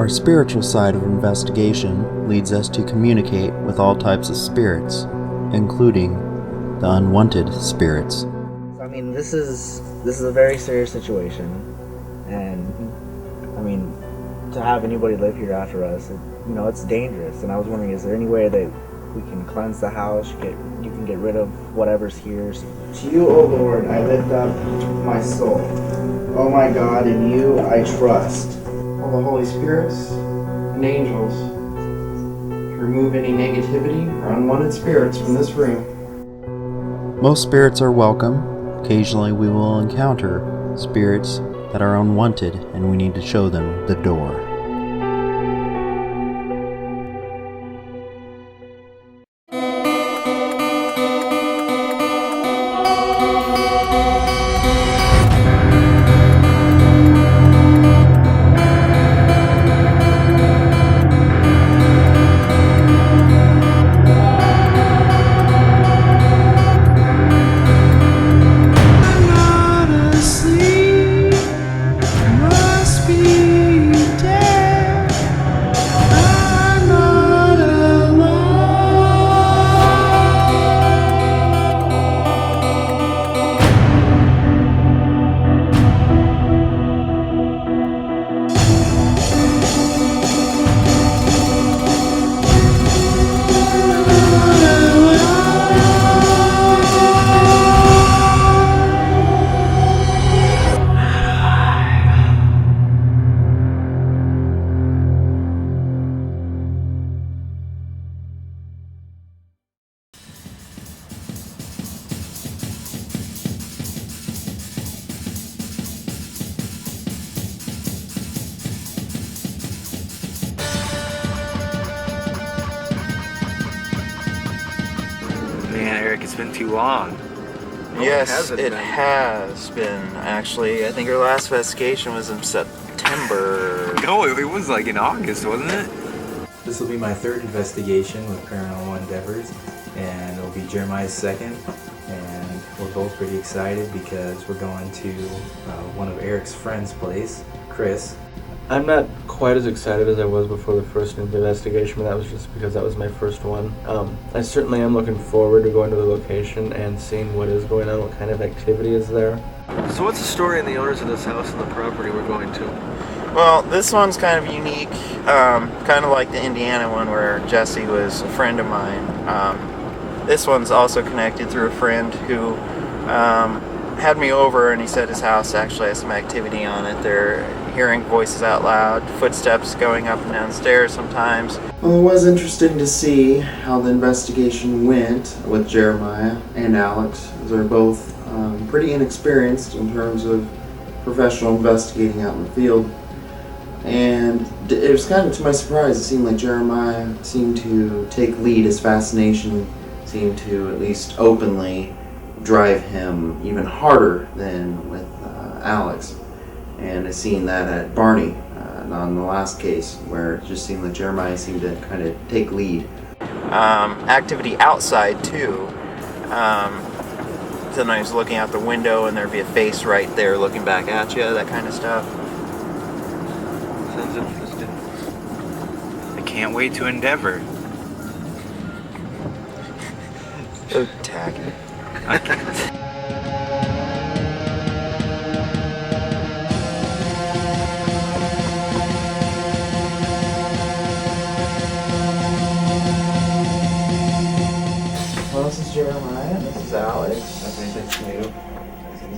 Our spiritual side of investigation leads us to communicate with all types of spirits, including the unwanted spirits. I mean, this is a very serious situation, and I mean, to have anybody live here after us, it's dangerous. And I was wondering, is there any way that we can cleanse the house? You can get rid of whatever's here. To you, O Lord, I lift up my soul. O my God, in you I trust. All the Holy Spirits and angels, remove any negativity or unwanted spirits from this room. Most spirits are welcome. Occasionally we will encounter spirits that are unwanted, and we need to show them the door. Man, Eric, it's been too long. Yes, it has been, actually. I think our last investigation was in September. No, it was like in August, wasn't it? This will be my third investigation with Paranormal Endeavors, and it'll be Jeremiah's second. And we're both pretty excited because we're going to one of Eric's friends' place, Chris. I'm not quite as excited as I was before the first investigation, but that was just because that was my first one. I certainly am looking forward to going to the location and seeing what is going on, what kind of activity is there. So what's the story on the owners of this house and the property we're going to? Well, this one's kind of unique, kind of like the Indiana one where Jesse was a friend of mine. This one's also connected through a friend who had me over, and he said his house actually has some activity on it. They're hearing voices out loud, footsteps going up and down stairs sometimes. Well, it was interesting to see how the investigation went with Jeremiah and Alex, as they're both pretty inexperienced in terms of professional investigating out in the field. And it was kind of to my surprise, it seemed like Jeremiah seemed to take lead. His fascination seemed to, at least openly, drive him even harder than with Alex. And I seen that at Barney on the last case, where it just seemed like Jeremiah seemed to kind of take lead. Activity outside too. Then I was looking out the window and there'd be a face right there looking back at you, that kind of stuff. Sounds interesting. I can't wait to Endeavor. So tacky. I can't. Well, this is Jeremiah, this is Alex, this is you,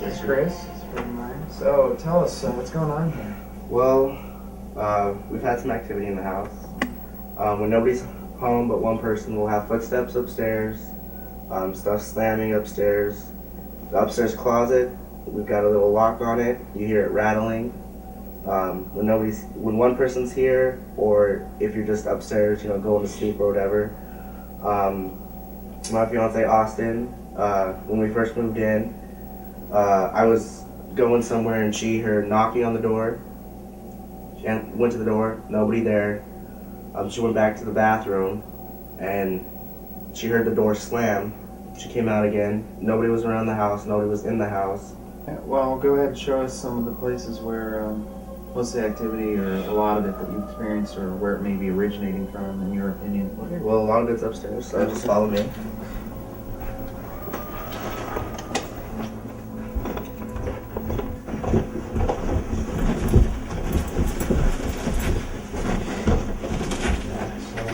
this is Chris, this is friend of mine. So tell us, what's going on here? Well, we've had some activity in the house. When nobody's home but one person, we'll have footsteps upstairs, stuff slamming upstairs. The upstairs closet, we've got a little lock on it. You hear it rattling. When one person's here, or if you're just upstairs, going to sleep or whatever. My fiance Austin, when we first moved in, I was going somewhere and she heard knocking on the door. She went to the door, nobody there. She went back to the bathroom and she heard the door slam. She came out again. Nobody was around the house, nobody was in the house. Well, go ahead and show us some of the places where What's the activity or a lot of it that you've experienced, or where it may be originating from, in your opinion? Well, a lot of it's upstairs, so just follow me.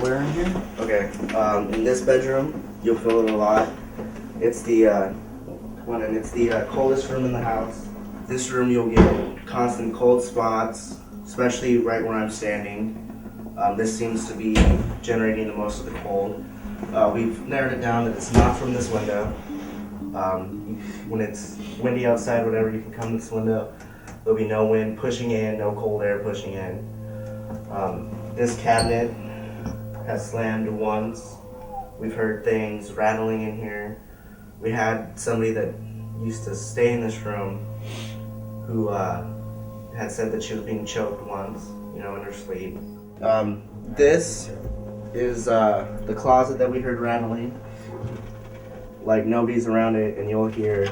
Where in here? Okay, in this bedroom, you'll feel it a lot. It's the coldest room in the house. This room, you'll get constant cold spots, especially right where I'm standing. This seems to be generating the most of the cold. We've narrowed it down that it's not from this window. When it's windy outside, whatever, you can come to this window. There'll be no wind pushing in, no cold air pushing in. This cabinet has slammed once. We've heard things rattling in here. We had somebody that used to stay in this room who had said that she was being choked once, in her sleep. This is the closet that we heard rattling. Like nobody's around it, and you'll hear,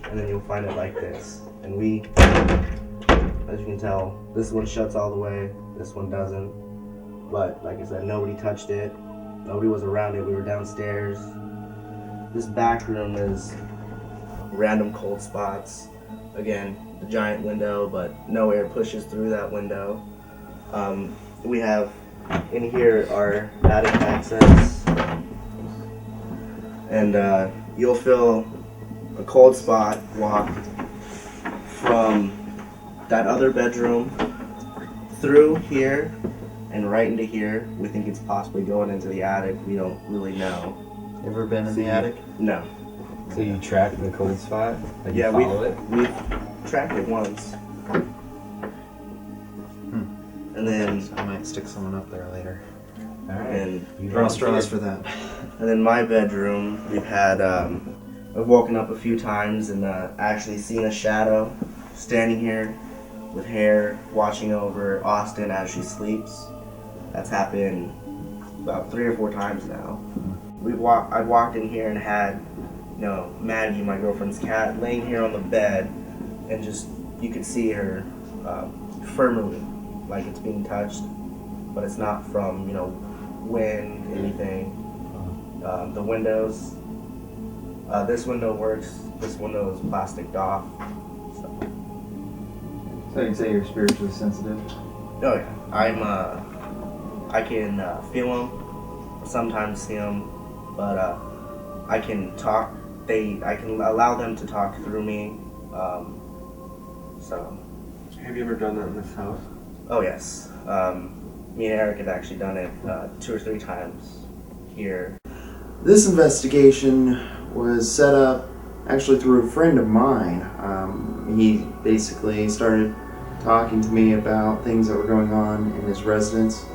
and then you'll find it like this. And we, as you can tell, this one shuts all the way, this one doesn't. But like I said, nobody touched it. Nobody was around it. We were downstairs. This back room is random cold spots. Again, the giant window, but no air pushes through that window. We have in here our attic access, and you'll feel a cold spot walk from that other bedroom through here and right into here. We think it's possibly going into the attic. We don't really know. Ever been in the attic? No. So you track the cold spot? Like Yeah, you follow it? we've tracked it once. And then I might stick someone up there later. Alright. and Draw straws for that. and then my bedroom, we've had I've woken up a few times and actually seen a shadow standing here with hair watching over Austin as she sleeps. That's happened about 3 or 4 times now. I've walked in here and had, Maggie, my girlfriend's cat, laying here on the bed, and just you could see her fur moving, like it's being touched, but it's not from wind, anything. The windows. This window works. This window is plasticed off. So you'd say you're spiritually sensitive? Oh yeah, I can feel them, sometimes see them, but I can talk. I can allow them to talk through me. So. Have you ever done that in this house? Oh yes, me and Eric have actually done it 2 or 3 times here. This investigation was set up actually through a friend of mine. He basically started talking to me about things that were going on in his residence.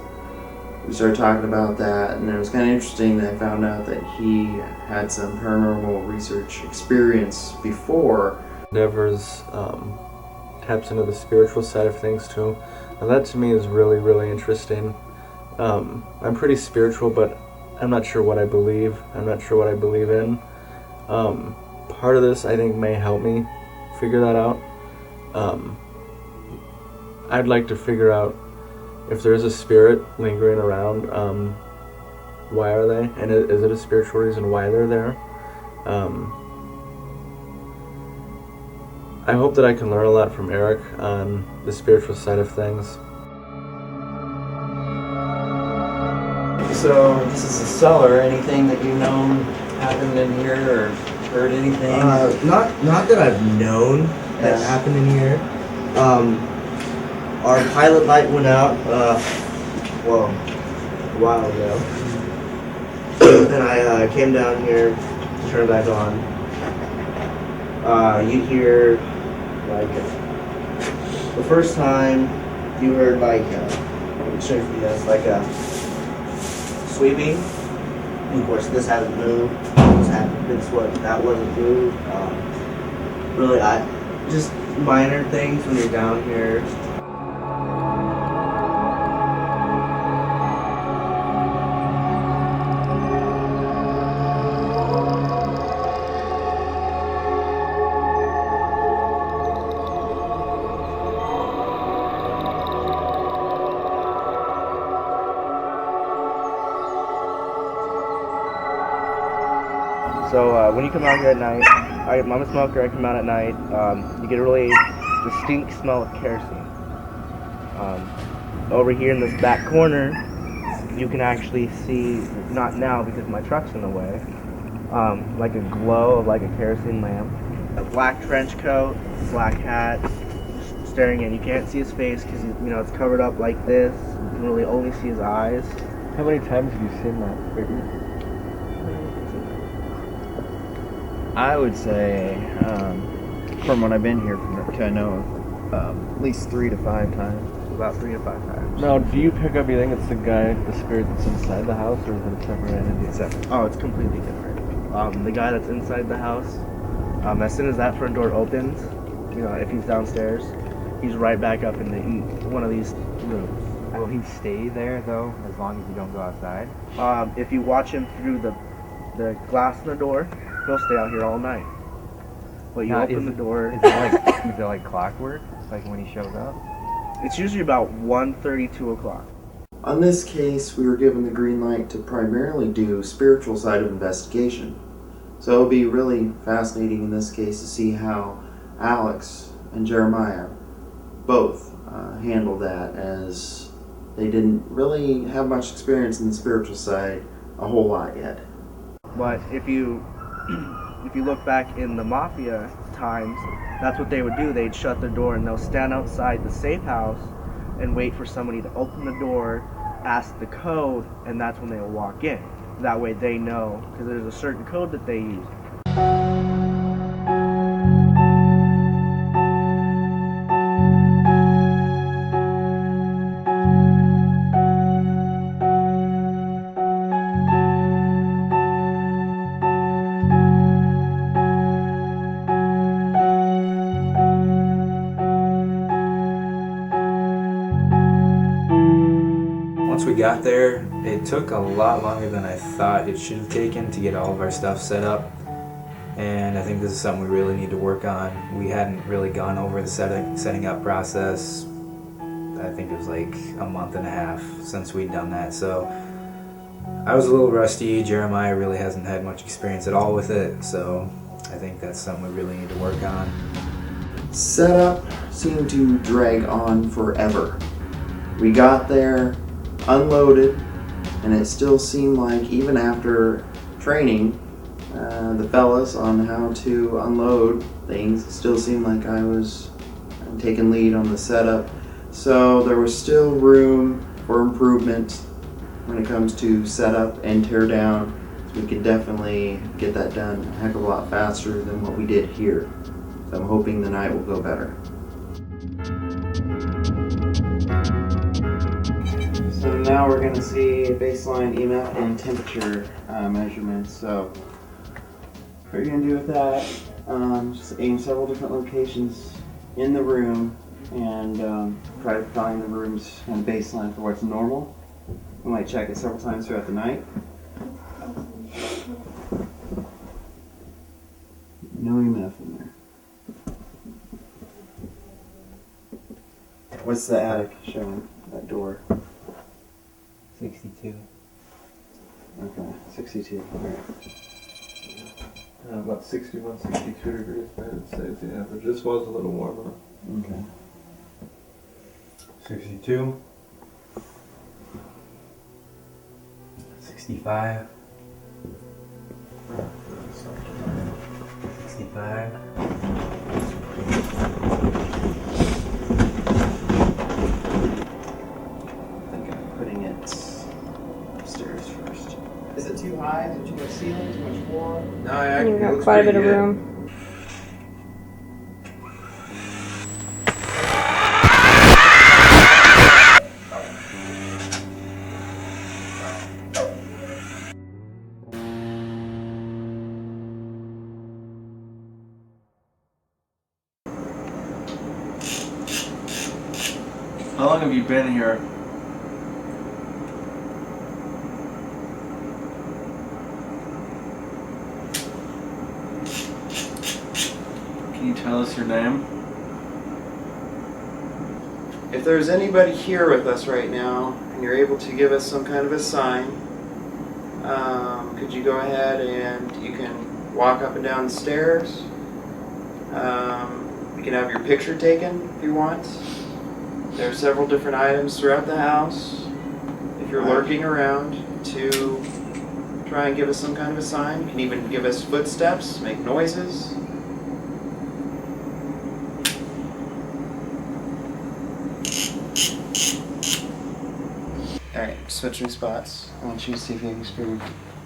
We started talking about that, and it was kind of interesting that I found out that he had some paranormal research experience before. Endeavors taps into the spiritual side of things too. And that to me is really, really interesting. I'm pretty spiritual, but I'm not sure what I believe. I'm not sure what I believe in. Part of this I think may help me figure that out. I'd like to figure out if there is a spirit lingering around, why are they? And is it a spiritual reason why they're there? I hope that I can learn a lot from Eric on the spiritual side of things. So this is a cellar. Anything that happened in here or heard anything? Not that I've known that happened in here. Our pilot light went out, a while ago. And I came down here to turn it back on. You hear, the first time you heard, let me show you this, a sweeping. And of course, this hasn't moved. That wasn't moved. Really, just minor things when you're down here. So when you come out here at night, I'm a smoker. I come out at night. You get a really distinct smell of kerosene. Over here in this back corner, you can actually see, not now because my truck's in the way, like a glow of like a kerosene lamp. A black trench coat, black hat, staring in. You can't see his face because it's covered up like this. You can really only see his eyes. How many times have you seen that figure? I would say, from what I've been here to I know, at least 3 to 5 times. About 3 to 5 times. Now, do you pick up, you think it's the guy, the spirit that's inside the house, or is it a separate entity? Oh, it's completely different. The guy that's inside the house, as soon as that front door opens, if he's downstairs, he's right back up in one of these rooms. Will he stay there though, as long as you don't go outside? If you watch him through the glass in the door, he'll stay out here all night. But you open the door. Is it like clockwork? Like when he shows up? It's usually about 1:30, 2 o'clock. On this case, we were given the green light to primarily do spiritual side of investigation. So it'll be really fascinating in this case to see how Alex and Jeremiah both handle that, as they didn't really have much experience in the spiritual side a whole lot yet. But if you look back in the mafia times, that's what they would do. They'd shut their door and they'll stand outside the safe house and wait for somebody to open the door, ask the code, and that's when they'll walk in. That way they know, because there's a certain code that they use. Once we got there, it took a lot longer than I thought it should have taken to get all of our stuff set up. And I think this is something we really need to work on. We hadn't really gone over the setting up process. I think it was like a month and a half since we'd done that. So I was a little rusty. Jeremiah really hasn't had much experience at all with it. So I think that's something we really need to work on. Setup seemed to drag on forever. We got there, unloaded, and it still seemed like even after training the fellas on how to unload things, it still seemed like I was taking lead on the setup. So there was still room for improvement when it comes to setup and tear down. So we could definitely get that done a heck of a lot faster than what we did here. So I'm hoping the night will go better. So now we're going to see baseline EMF and temperature measurements. So what you're going to do with that, just aim several different locations in the room and try to find the room's kind of baseline for what's normal. We might check it several times throughout the night. No EMF in there. What's the attic showing? That door? 62. Okay, 62. Alright. About 61, 62 degrees, I would say is the average. This was a little warmer. Okay. 62. 65. 65. Is it too high? Is it too much ceiling? Too much floor? No, You've got quite a bit of room. How long have you been here? Can you tell us your name? If there's anybody here with us right now and you're able to give us some kind of a sign, could you go ahead and you can walk up and down the stairs. You can have your picture taken if you want. There are several different items throughout the house. If you're lurking around, to try and give us some kind of a sign. You can even give us footsteps, make noises. Alright, switching spots. I want you to see if you can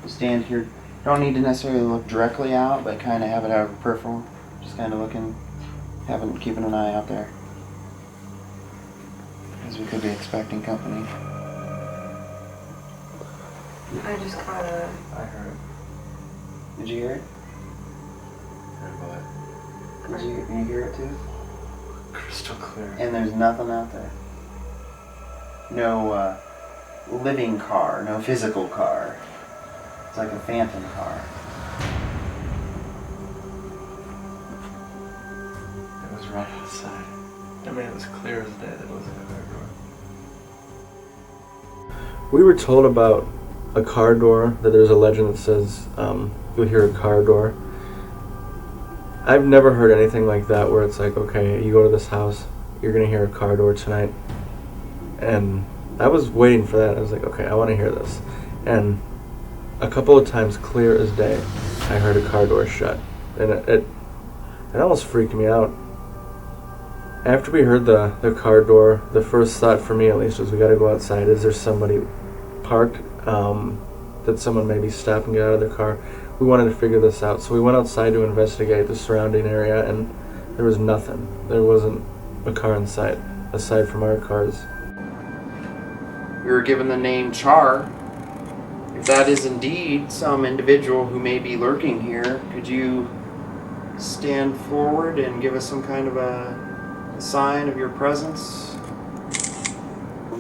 stand here. Don't need to necessarily look directly out, but kind of have it out of peripheral. Just kind of looking, keeping an eye out there. Because we could be expecting company. I just caught a... I heard it. Did you hear it? Did you hear it too? Crystal clear. And there's nothing out there. No living car, no physical car. It's like a phantom car. It was right outside. I mean, it was clear as day that it wasn't a car door. We were told about a car door, that there's a legend that says you'll hear a car door. I've never heard anything like that where it's like, okay, you go to this house, you're going to hear a car door tonight. And I was waiting for that. I was like, okay, I want to hear this. And a couple of times, clear as day, I heard a car door shut. And it almost freaked me out. After we heard the car door, the first thought for me at least was we got to go outside. Is there somebody parked? That someone maybe stop and get out of their car? We wanted to figure this out. So we went outside to investigate the surrounding area, and there was nothing. There wasn't a car in sight, aside from our cars. We were given the name Char. If that is indeed some individual who may be lurking here, could you stand forward and give us some kind of a sign of your presence?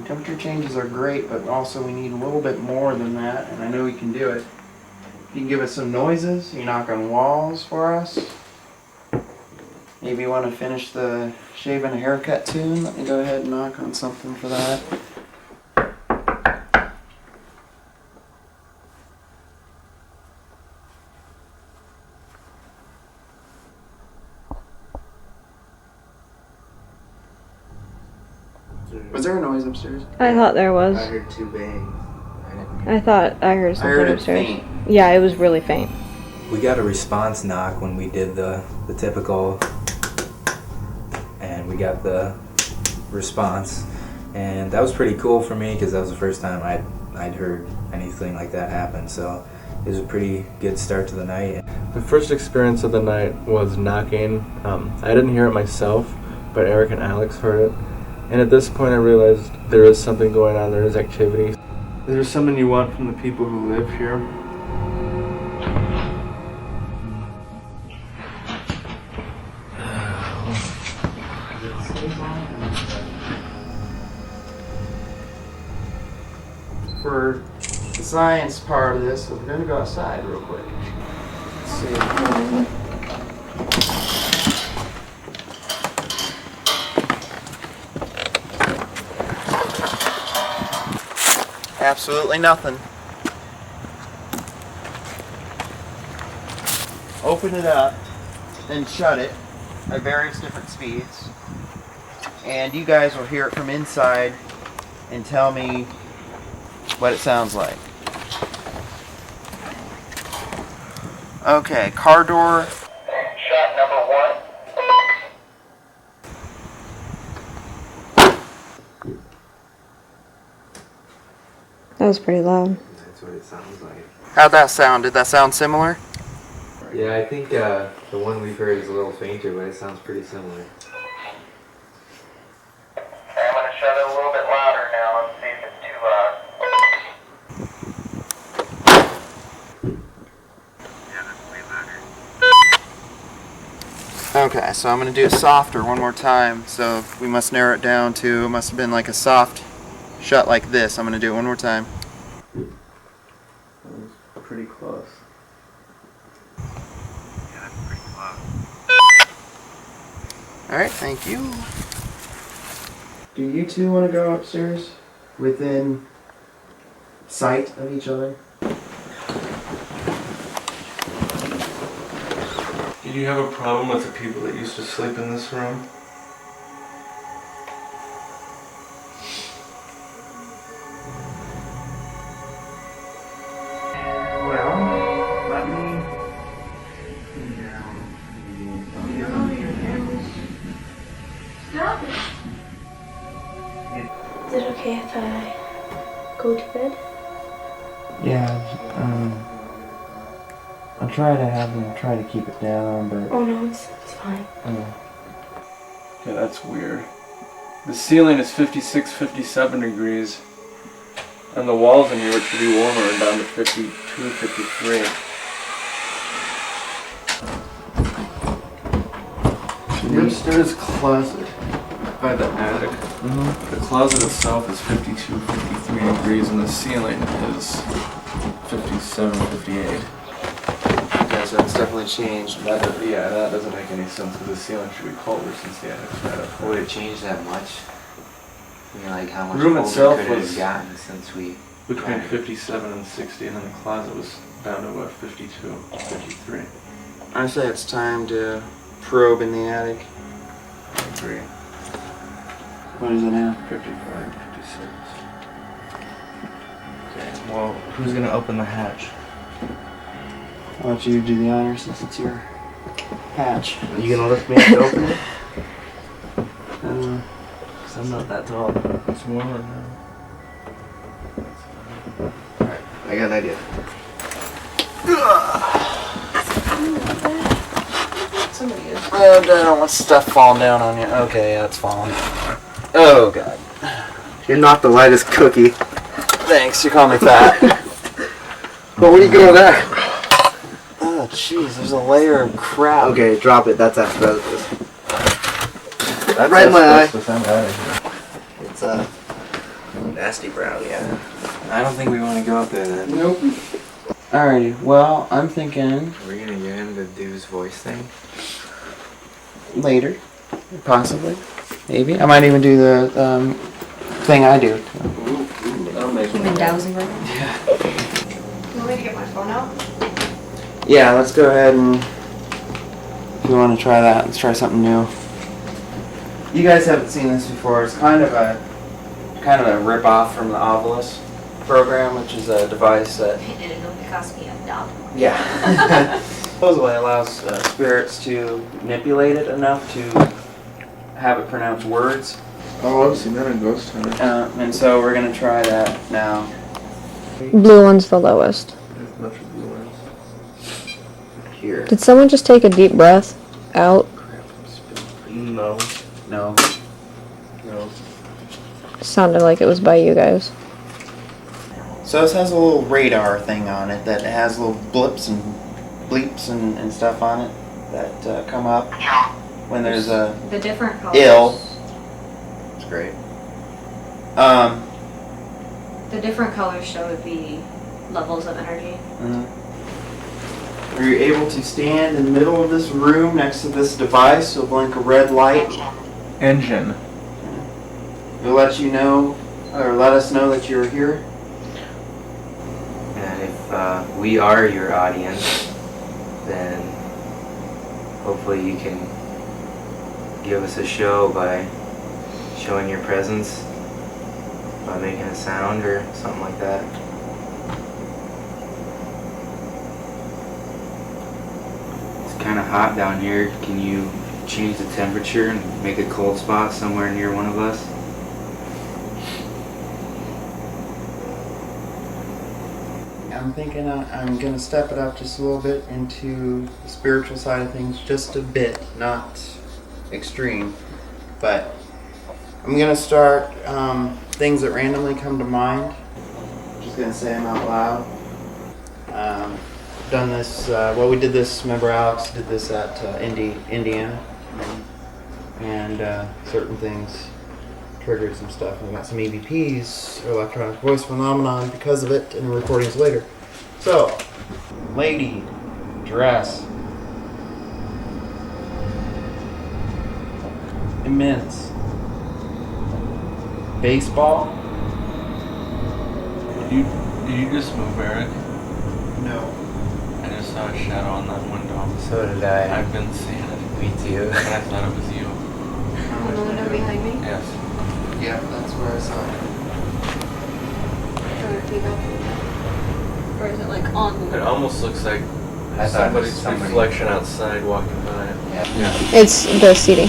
Temperature changes are great, but also we need a little bit more than that, and I know you can do it. You can give us some noises, you knock on walls for us. Maybe you want to finish the shave and haircut tune. Let me go ahead and knock on something for that. Was there a noise upstairs? I thought there was. I heard 2 bangs. I thought I heard something I heard it upstairs. faint. Yeah, it was really faint. We got a response knock when we did the typical, and we got the response, and that was pretty cool for me because that was the first time I'd heard anything like that happen. So it was a pretty good start to the night. The first experience of the night was knocking. I didn't hear it myself, but Eric and Alex heard it. And at this point I realized there is something going on, there is activity. Is there something you want from the people who live here? For the science part of this, we're going to go outside real quick. Let's see. Absolutely nothing. Open it up, then shut it at various different speeds, and you guys will hear it from inside and tell me what it sounds like. Okay, car door. Shot number 1. That was pretty loud. That's what it sounds like. How'd that sound? Did that sound similar? Yeah, I think the one we've heard is a little fainter, but it sounds pretty similar. I'm going to shut it a little bit louder now and see if it's too loud. Yeah, that's way louder. Okay, so I'm going to do it softer one more time. So we must narrow it down to, it must have been like a soft shut like this. I'm going to do it one more time. That was pretty close. Yeah, that's pretty close. Alright, thank you. Do you two want to go upstairs within sight of each other? Did you have a problem with the people that used to sleep in this room? Well, let me. Stop it. Is it okay if I go to bed? Yeah, I'll try to have them try to keep it down, but. Oh no, it's fine. Yeah, that's weird. The ceiling is 56, 57 degrees. And the walls in here, which should be warmer, are down to 52, 53. The upstairs closet by the attic. The closet itself is 52, 53 degrees, and the ceiling is 57, 58. Yeah, so it's definitely changed. That doesn't make any sense because the ceiling should be colder since the attic's right up. Would it change that much? I mean, like how much The room colder itself could it was have gotten since we... Between Right. 57 and 60, and then the closet was down to about 52, 53. I say it's time to probe in the attic. I agree. What is it now? 55, 56. Okay, well, who's gonna open the hatch? Why don't you do the honor since it's your hatch? Are you gonna lift me up to open it? Uh, 'Cause I'm not that tall. It's warmer now. Alright, I got an idea. Somebody is. Oh, I don't want stuff falling down on you. Okay, yeah, it's falling. Oh, God. You're not the lightest cookie. Thanks, you call me fat. But what are you doing there? Oh, jeez, there's a layer of crap. Okay, drop it. That's asbestos. That's Right in my eye. asbestos, I'm out of here. It's nasty brown, yeah. I don't think we want to go up there then. Nope. Alrighty, well, I'm thinking We're gonna get him to do his voice thing. later. Possibly. Maybe. I might even do the thing I do. That'll make Human dowsing room. Yeah. You want me to get my phone out? Yeah, let's go ahead and if you want to try that, let's try something new. You guys haven't seen this before. It's kind of a rip-off from the Ovilus program, which is a device that It only cost me $1. yeah supposedly allows spirits to manipulate it enough to have it pronounce words. Oh, I've seen that in Ghost Hunter. And so we're gonna try that now. Blue one's the lowest. There's much of blue ones. Here. Did someone just take a deep breath out? No. No. No. Sounded like it was by you guys. So this has a little radar thing on it that has little blips and bleeps and stuff on it that come up when there's a The different colors. ill. It's great. The different colors show the levels of energy. Are you able to stand in the middle of this room next to this device? It'll blink a red light. Engine. It'll let you know, or let us know that you're here. And if we are your audience, then hopefully you can give us a show by showing your presence, by making a sound or something like that. It's kind of hot down here. Can you change the temperature and make a cold spot somewhere near one of us? I'm thinking I'm going to step it up just a little bit into the spiritual side of things, just a bit, not extreme. But I'm going to start things that randomly come to mind. I'm just going to say them out loud. Done this, we did this, remember Alex did this at Indiana. And certain things triggered some stuff. We got some EVPs, or electronic voice phenomenon, because of it, and recordings later. So, lady, dress, immense, baseball. Did you just move, Eric? No. I just saw a shadow on that window. So did I. I've been seeing it. Me too. And I thought it was you. On the window behind me? Yes. Yeah, that's where I saw it. Or is it like on It almost looks like I thought it was somebody's somebody. reflection outside walking by. Yeah. It's the CD.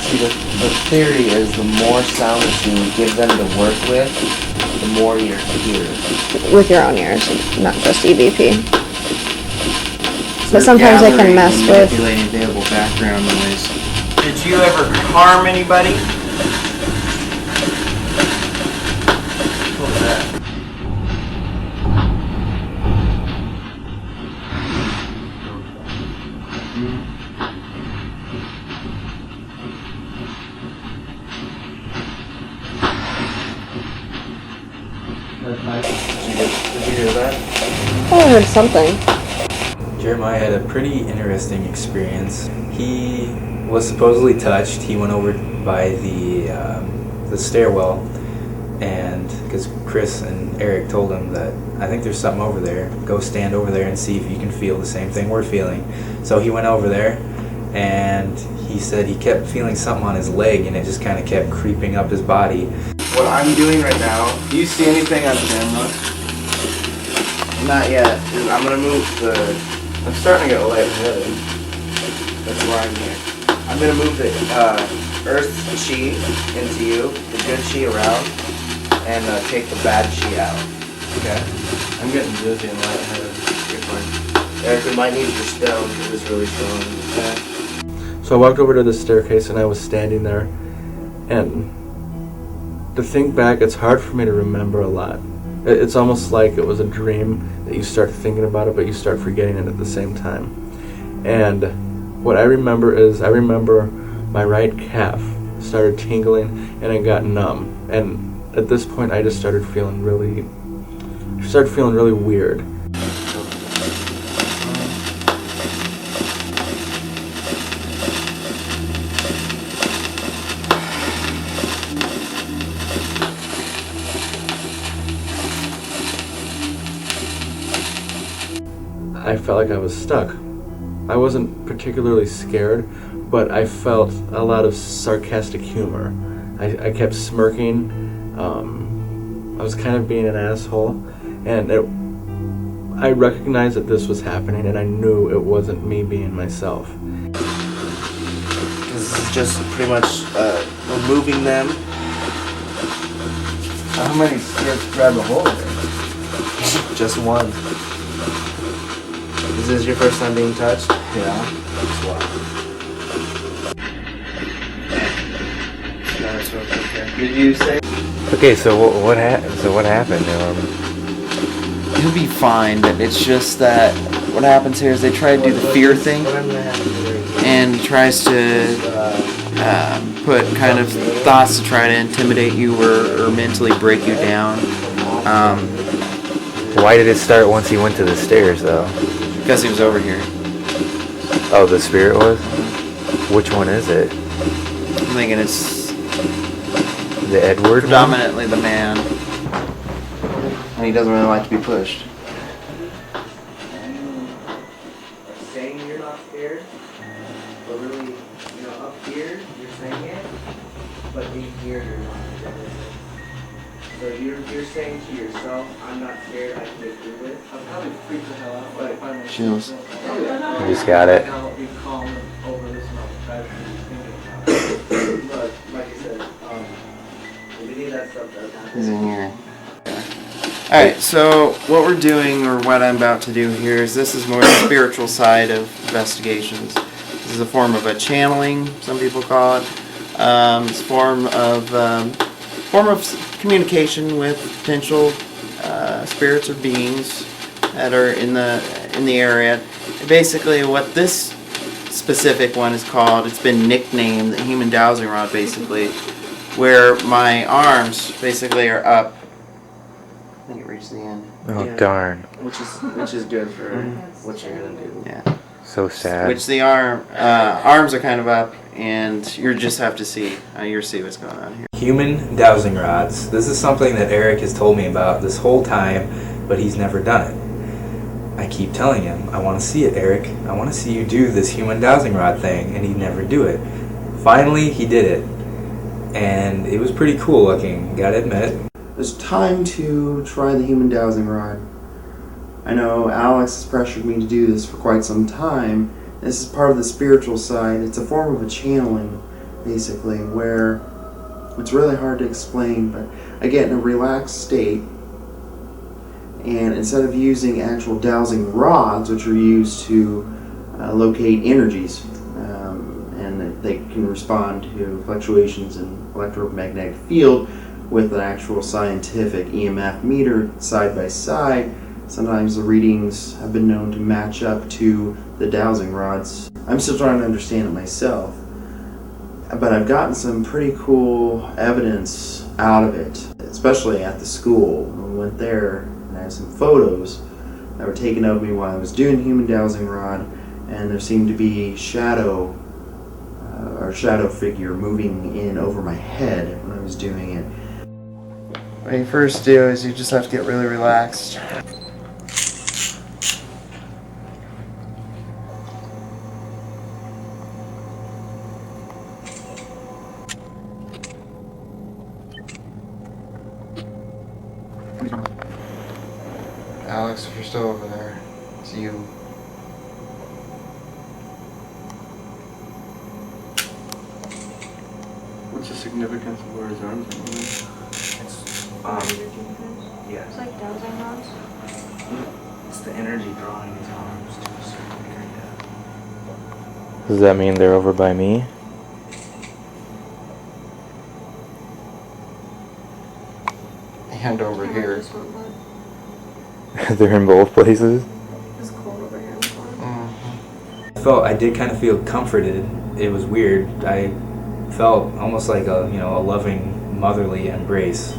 See, the theory is the more sound that you give them to work with, the more you hear. With your own ears, not just EVP. But sometimes they can mess with. Manipulating available background noise. Did you ever harm anybody? What was that? Did you hear that? Oh, I heard something. Jeremiah had a pretty interesting experience. He was supposedly touched. He went over by the stairwell, and because Chris and Eric told him that I think there's something over there. Go stand over there and see if you can feel the same thing we're feeling. So he went over there, and he said he kept feeling something on his leg, and it just kind of kept creeping up his body. What I'm doing right now, do you see anything on camera? Not yet. I'm gonna move the. I'm starting to get lightheaded. That's why I'm here. I'm gonna move the earth chi into you, the good chi around, and take the bad chi out. Okay. I'm getting dizzy and lightheaded. You're fine. Eric, we might need your stone because it's really strong. Okay. So I walked over to the staircase and I was standing there, and to think back, it's hard for me to remember a lot. It's almost like it was a dream that you start thinking about it, but you start forgetting it at the same time. And what I remember is I remember my right calf started tingling and it got numb. And at this point, I just started feeling really weird. I felt like I was stuck. I wasn't particularly scared, but I felt a lot of sarcastic humor. I kept smirking. I was kind of being an asshole, and I recognized that this was happening, and I knew it wasn't me being myself. This is just pretty much removing them. How many spirits grab a hold of it? Just one. Is this your first time being touched? Yeah. That's why. Did you say? Okay, so what happened? He'll be fine, but it's just that what happens here is they try to do the fear thing, and he tries to put kind of thoughts to try to intimidate you or mentally break you down. Why did it start once he went to the stairs, though? Because he was over here. Oh, the spirit was? Which one is it? I'm thinking it's The Edward one? predominantly the man, and he doesn't really like to be pushed. Saying you're not scared, but really, up here you're saying it, but in here you're not scared. So you're saying to yourself, I'm not scared, I can get through it. I'm probably freaked the hell out, but if I'm Chills. You just got it. I'll be calm over this and I'll try to be thinking about it. But like I said, if any of that stuff does happen. He's in here. Alright, so what we're doing, or what I'm about to do here, is this is more the spiritual side of investigations. This is a form of a channeling, some people call it. It's a form of communication with potential spirits or beings that are in the area. Basically, what this specific one is called, it's been nicknamed the human dowsing rod, basically, where my arms basically are up. I think it reached the end. Oh, darn. Which is good for what you're gonna do. Yeah. So sad. Which the arms are kind of up, and you just have to see. You see what's going on here. Human dowsing rods. This is something that Eric has told me about this whole time, but he's never done it. I keep telling him, I want to see it, Eric. I want to see you do this human dowsing rod thing, and he'd never do it. Finally, he did it, and it was pretty cool looking, gotta admit. It's time to try the human dowsing rod. I know Alex has pressured me to do this for quite some time. This is part of the spiritual side. It's a form of a channeling, basically, where it's really hard to explain, but I get in a relaxed state, and instead of using actual dowsing rods, which are used to locate energies, and they can respond to fluctuations in electromagnetic field with an actual scientific EMF meter side by side, sometimes the readings have been known to match up to the dowsing rods. I'm still trying to understand it myself, but I've gotten some pretty cool evidence out of it, especially at the school. When we went there, and I have some photos that were taken of me while I was doing human dowsing rod, and there seemed to be shadow figure moving in over my head when I was doing it. What you first do is you just have to get really relaxed. Alex, if you're still over there, it's you. What's the significance of where his arms are moving? Yeah. It's like dowsing rods. It's the energy drawing his arms to a certain degree. Does that mean they're over by me? Hand over here. They're in both places? It's cold over here. I did kind of feel comforted. It was weird. I felt almost like a loving motherly embrace.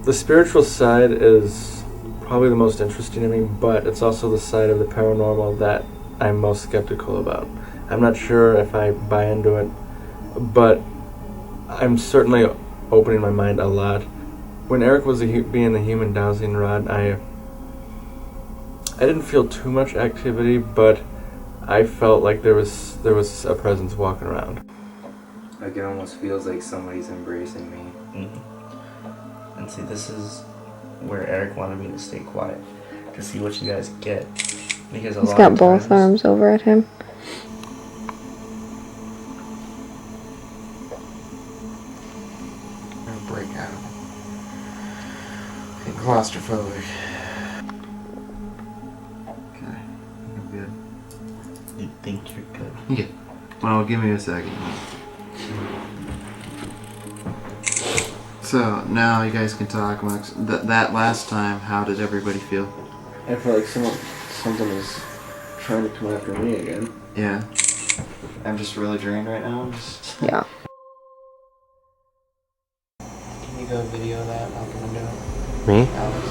The spiritual side is probably the most interesting to me, but it's also the side of the paranormal that I'm most skeptical about. I'm not sure if I buy into it, but I'm certainly opening my mind a lot. When Eric was being the human dowsing rod, I didn't feel too much activity, but I felt like there was a presence walking around. Like it almost feels like somebody's embracing me. Mm-hmm. And see, this is where Eric wanted me to stay quiet, to see what you guys get. Because He's got both arms over at him. I'm gonna break out of it. I'm claustrophobic. Okay, I'm good. You think you're good? Yeah. Well, give me a second. So now you guys can talk amongst that last time. How did everybody feel? I felt like something was trying to come after me again. Yeah. I'm just really drained right now. Yeah. Can you go video that? I'll come and do it. Me? Alex.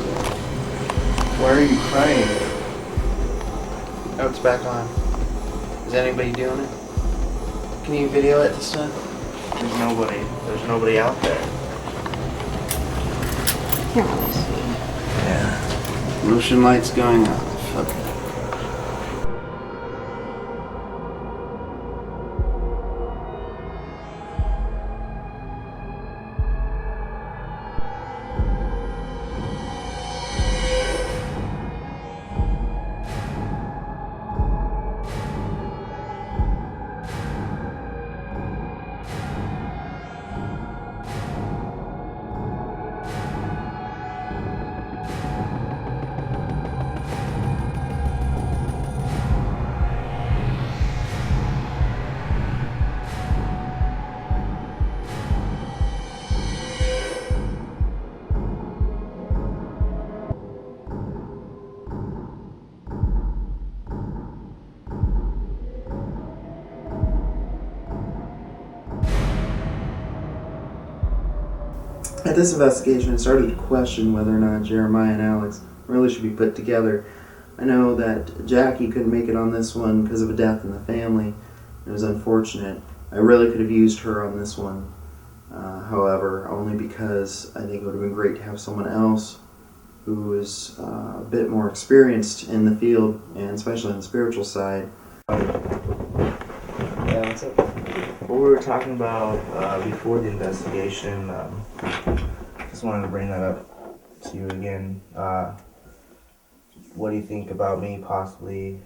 Why are you crying? Oh, it's back on. Is anybody doing it? Can you video it this time? There's nobody out there. Can't really see. Yeah. Motion lights going off. Okay. At this investigation, I started to question whether or not Jeremiah and Alex really should be put together. I know that Jackie couldn't make it on this one because of a death in the family. It was unfortunate. I really could have used her on this one. However, only because I think it would have been great to have someone else who is a bit more experienced in the field, and especially on the spiritual side. Yeah, what's up? What we were talking about before the investigation, just wanted to bring that up to you again. What do you think about me possibly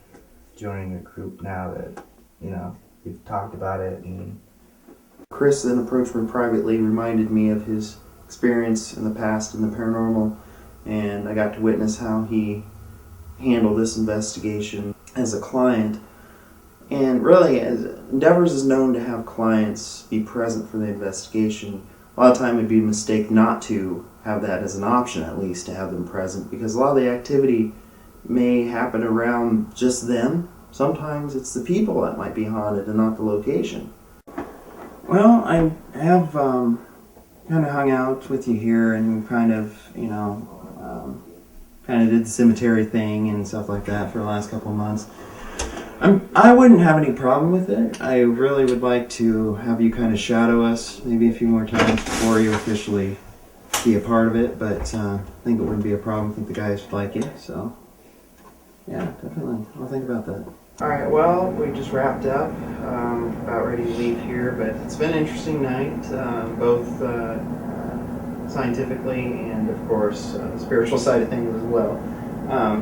joining a group now that, you know, we've talked about it? And Chris then approached me privately, reminded me of his experience in the past in the paranormal, and I got to witness how he handled this investigation as a client. And really, as Endeavors is known to have clients be present for the investigation. A lot of time it'd be a mistake not to have that as an option, at least, to have them present, because a lot of the activity may happen around just them. Sometimes it's the people that might be haunted and not the location. Well, I have kind of hung out with you here and kind of, kind of did the cemetery thing and stuff like that for the last couple of months. I wouldn't have any problem with it. I really would like to have you kind of shadow us maybe a few more times before you officially be a part of it, but I think it wouldn't be a problem. I think the guys would like it, so yeah, definitely. I'll think about that. Alright, well, we just wrapped up, about ready to leave here, but it's been an interesting night, both scientifically and, of course, the spiritual side of things as well.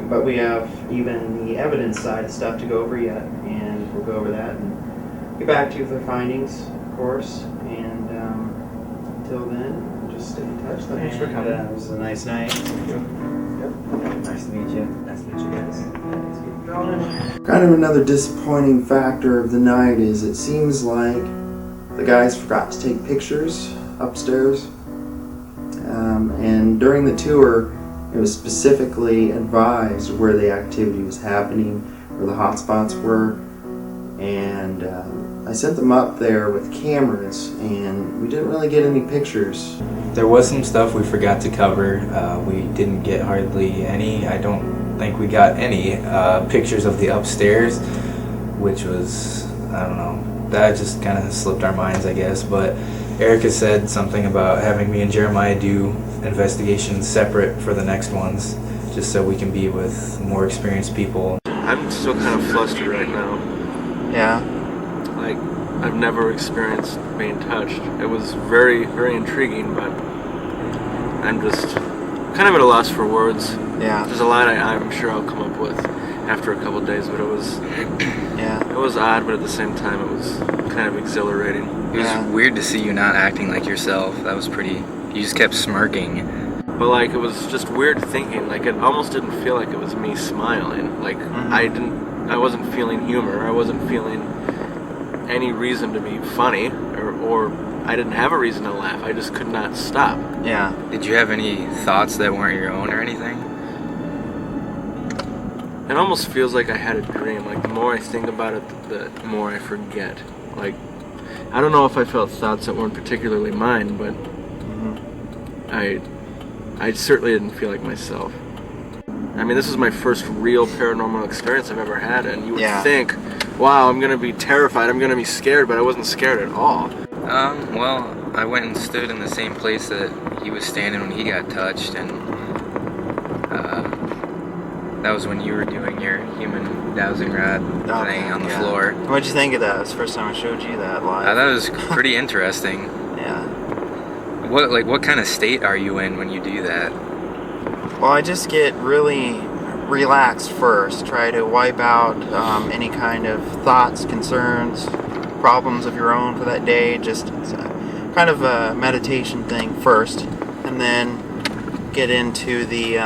But we have even the evidence side of stuff to go over yet, and we'll go over that and get back to you with our findings, of course, and until then, just stay in touch. Thanks for coming. It was a nice night. Nice to meet you. Nice to meet you guys. Kind of another disappointing factor of the night is it seems like the guys forgot to take pictures upstairs, and during the tour it was specifically advised where the activity was happening, where the hot spots were, and I sent them up there with cameras, and we didn't really get any pictures. There was some stuff we forgot to cover. We didn't get hardly any. I don't think we got any pictures of the upstairs, which was, I don't know, that just kind of slipped our minds, I guess. But Erica said something about having me and Jeremiah do investigations separate for the next ones, just so we can be with more experienced people. I'm still kind of flustered right now. Yeah. Like, I've never experienced being touched. It was very, very intriguing, but I'm just kind of at a loss for words. Yeah. There's a lot I'm sure I'll come up with after a couple of days, but it was, Yeah. it was odd, but at the same time it was kind of exhilarating. It was weird to see you not acting like yourself. That was pretty... You just kept smirking. But like, it was just weird thinking. Like, it almost didn't feel like it was me smiling. Like, I wasn't feeling humor. I wasn't feeling any reason to be funny, or I didn't have a reason to laugh. I just could not stop. Yeah. Did you have any thoughts that weren't your own or anything? It almost feels like I had a dream. Like, the more I think about it, the more I forget. Like, I don't know if I felt thoughts that weren't particularly mine, but I certainly didn't feel like myself. I mean, this is my first real paranormal experience I've ever had, and you would think, wow, I'm going to be terrified, I'm going to be scared, but I wasn't scared at all. Well, I went and stood in the same place that he was standing when he got touched, and that was when you were doing your human dowsing rod thing on the floor. What'd you think of that? It was the first time I showed you that live. That was pretty interesting. Yeah. What kind of state are you in when you do that? Well, I just get really relaxed first. Try to wipe out any kind of thoughts, concerns, problems of your own for that day. Just it's kind of a meditation thing first, and then get into the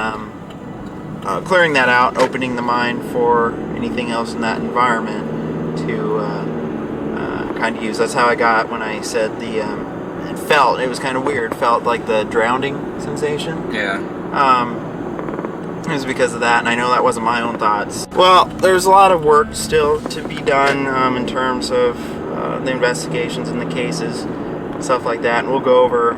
clearing that out, opening the mind for anything else in that environment to kind of use. That's how I got when I said it was kind of weird, felt like the drowning sensation. Yeah. It was because of that, and I know that wasn't my own thoughts. Well, there's a lot of work still to be done in terms of the investigations and the cases, stuff like that, and we'll go over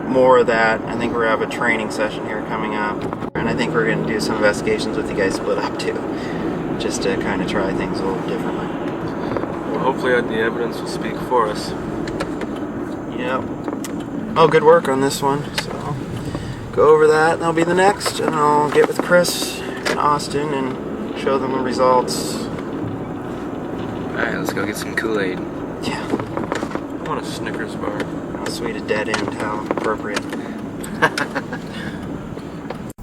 more of that. I think we're going to have a training session here coming up. And I think we're going to do some investigations with you guys split up too. Just to kind of try things a little differently. Well, hopefully the evidence will speak for us. Yep. Oh, good work on this one. So go over that, and that'll be the next. And I'll get with Chris and Austin and show them the results. Alright, let's go get some Kool-Aid. Yeah. I want a Snickers bar. How sweet a dead end, how appropriate.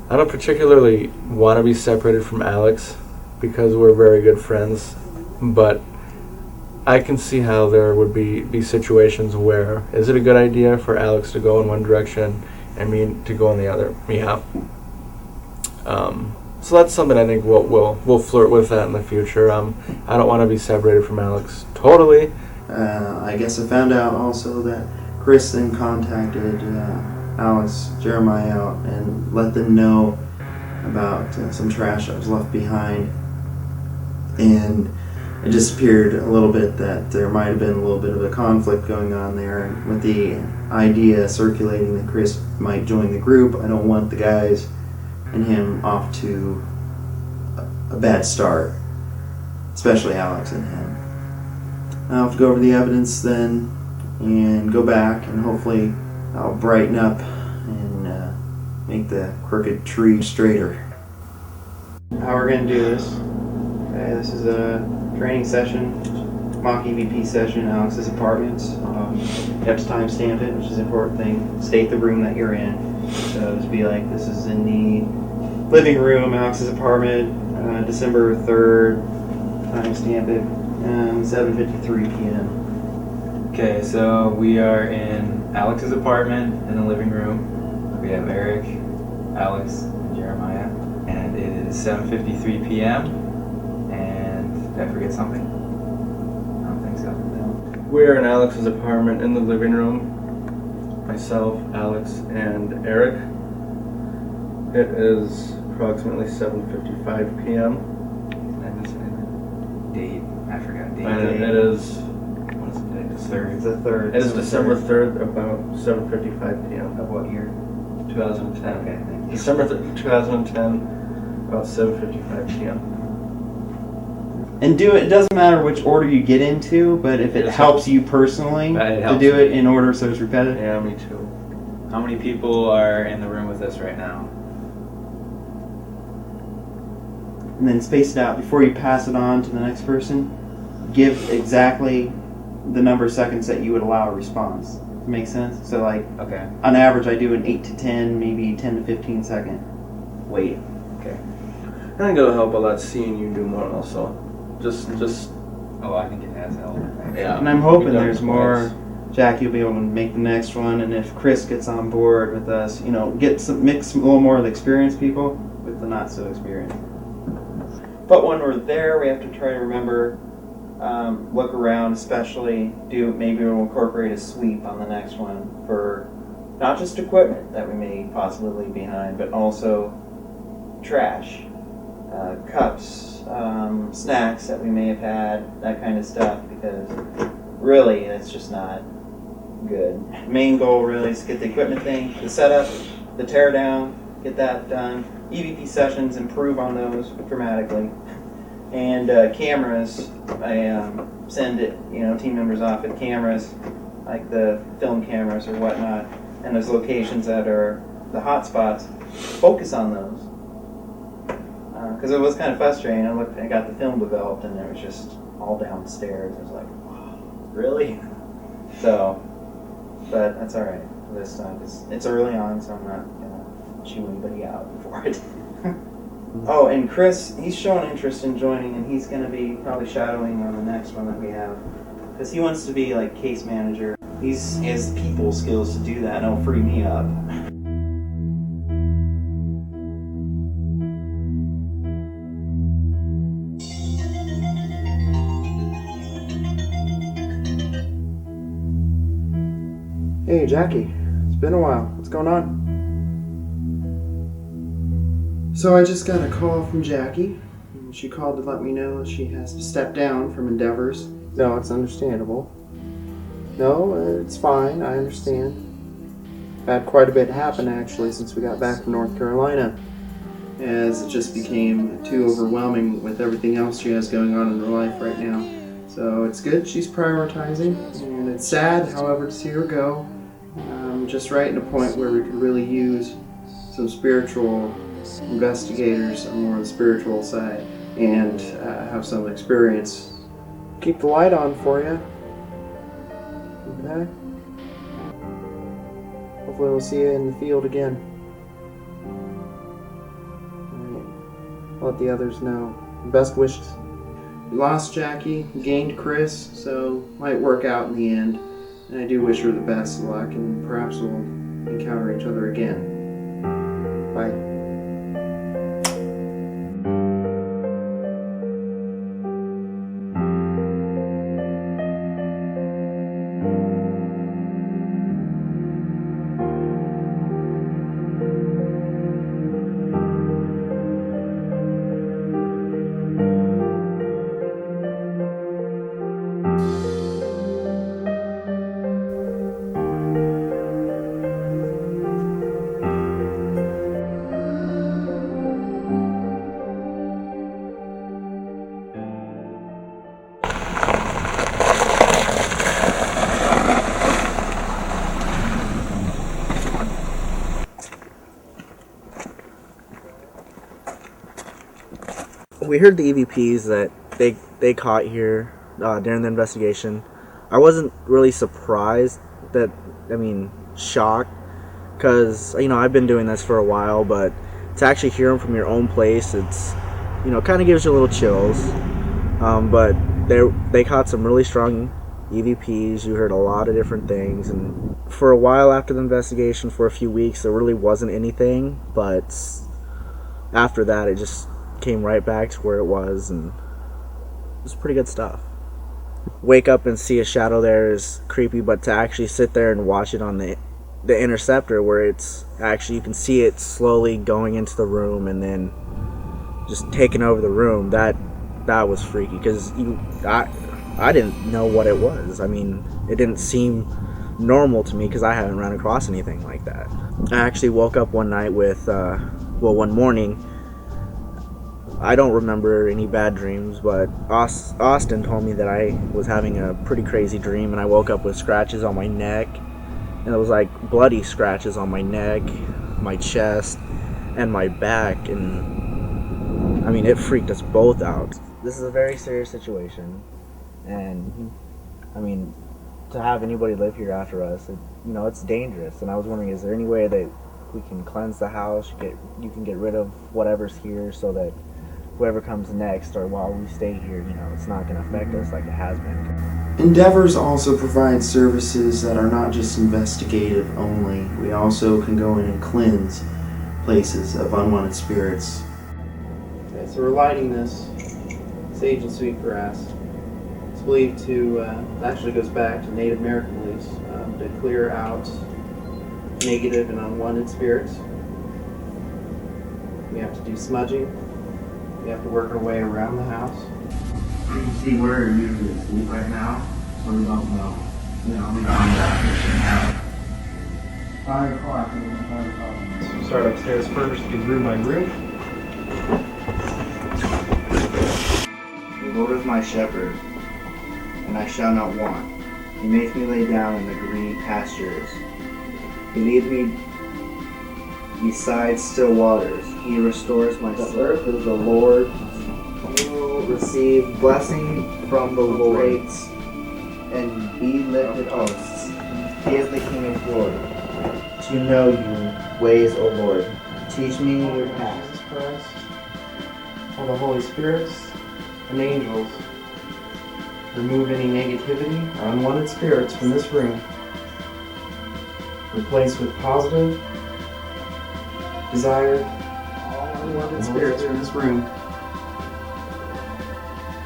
I don't particularly want to be separated from Alex because we're very good friends, but I can see how there would be situations where is it a good idea for Alex to go in one direction and me to go in the other? Yeah. So that's something I think we'll flirt with that in the future. I don't want to be separated from Alex totally. I guess I found out also that Chris then contacted Alex, Jeremiah out and let them know about some trash that was left behind. And it just appeared a little bit that there might have been a little bit of a conflict going on there. And with the idea circulating that Chris might join the group, I don't want the guys and him off to a bad start, especially Alex and him. I'll have to go over the evidence then and go back, and hopefully I'll brighten up and make the crooked tree straighter. How we're going to do this. Okay, this is a training session, mock EVP session in Alex's apartment. You have to timestamp it, which is an important thing. State the room that you're in. So just be like, this is in the living room, Alex's apartment, December 3rd, timestamp it, 7:53 p.m. Okay, so we are in Alex's apartment in the living room. We have Eric, Alex, and Jeremiah, and it is 7:53 p.m. And did I forget something? I don't think so. No. We're in Alex's apartment in the living room. Myself, Alex, and Eric. It is approximately 7:55 p.m. Did I miss anything? Date. I forgot date. And it is, what is the date? It's the 3rd. It is December 3rd, about 7:55 p.m. Of what year? 2010. Okay, thank you. December 2010, about 7:55 p.m. And it doesn't matter which order you get into, but if it helps you personally to do it in order so it's repetitive. Yeah, me too. How many people are in the room with us right now? And then space it out before you pass it on to the next person. Give exactly the number of seconds that you would allow a response. Does that make sense? So like, Okay. on average I do an 8 to 10, maybe 10 to 15 second wait. Okay. I think it'll help a lot seeing you do more also. Just Oh, I think it has helped. yeah. And I'm hoping We've done there's it more. twice. Jackie will be able to make the next one, and if Chris gets on board with us, mix a little more of the experienced people with the not so experienced. But when we're there, we have to try to remember, look around, especially maybe we'll incorporate a sweep on the next one for not just equipment that we may possibly leave behind, but also trash, cups, snacks that we may have had, that kind of stuff, because really it's just not good. Main goal really is to get the equipment thing, the setup, the tear down, get that done. EVP sessions, improve on those dramatically. And cameras, I send team members off with cameras, like the film cameras or whatnot, and those locations that are the hot spots, focus on those. Because it was kind of frustrating. I got the film developed and it was just all downstairs. It was like, wow, really? So, but that's alright this time. It's early on, so I'm not going to chew anybody out before it. Oh, and Chris, he's showing interest in joining, and he's going to be probably shadowing on the next one that we have. Because he wants to be like case manager. He has people skills to do that, and it'll free me up. Hey, Jackie. It's been a while. What's going on? So I just got a call from Jackie. And she called to let me know that she has to step down from Endeavors. No, it's understandable. No, it's fine. I understand. had quite a bit happen actually since we got back from North Carolina, as it just became too overwhelming with everything else she has going on in her life right now. So it's good she's prioritizing, and it's sad, however, to see her go. Just right in a point where we could really use some spiritual investigators on more of the spiritual side and have some experience. Keep the light on for you. Okay? Hopefully we'll see you in the field again. Alright. Let the others know. Best wishes. We lost Jackie, gained Chris, so might work out in the end. And I do wish her the best of luck, and perhaps we'll encounter each other again. Bye. We heard the EVPs that they caught here during the investigation. I wasn't really surprised shocked, because I've been doing this for a while, but to actually hear them from your own place, it's kind of gives you a little chills. But they caught some really strong EVPs. You heard a lot of different things, and for a while after the investigation, for a few weeks, there really wasn't anything, but after that it just came right back to where it was, and it was pretty good stuff. Wake up and see a shadow there is creepy, but to actually sit there and watch it on the interceptor, where it's actually, you can see it slowly going into the room and then just taking over the room, that was freaky, because I didn't know what it was. It didn't seem normal to me because I haven't run across anything like that. I actually woke up one night with one morning. I don't remember any bad dreams, but Austin told me that I was having a pretty crazy dream, and I woke up with scratches on my neck, and it was like bloody scratches on my neck, my chest, and my back, and it freaked us both out. This is a very serious situation, and to have anybody live here after us, it's dangerous, and I was wondering, is there any way that we can cleanse the house, you can get rid of whatever's here, so that whoever comes next, or while we stay here, it's not going to affect us like it has been. Endeavors also provides services that are not just investigative only. We also can go in and cleanse places of unwanted spirits. Okay, so we're lighting this sage and sweetgrass. It's believed to, actually goes back to Native American beliefs, to clear out negative and unwanted spirits. We have to do smudging. We have to work our way around the house. You can see where you're usually asleep right now, so we don't know. We found out 5 o'clock. So start upstairs first, get room by room. The Lord is my shepherd, and I shall not want. He makes me lay down in the green pastures. He leads me beside still waters. He restores my soul. The earth is the Lord. You will receive blessing from the Lord and be lifted hosts. He is the King of glory. To know you ways, O Lord. Teach me your path. Jesus Christ, all the Holy Spirits and angels. Remove any negativity or unwanted spirits from this room. Replace with positive, desired, all unwanted spirits from this room.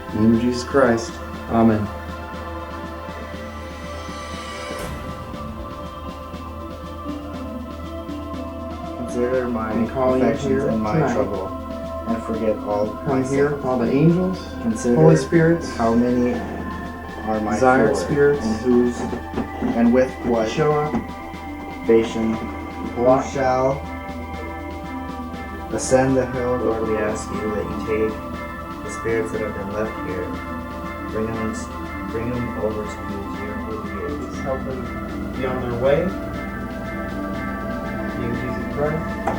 In the name of Jesus Christ. Amen. Consider my calling affections here and my tonight. trouble, and forget all my Come here, sins. all the angels, Consider Holy Spirits, how many are my desired for, spirits, and whose, and with what show up salvation. Who shall ascend the hill? Lord, we ask you that you take the spirits that have been left here, bring them over to you, to your holy gates. Help them be on their way. In Jesus Christ.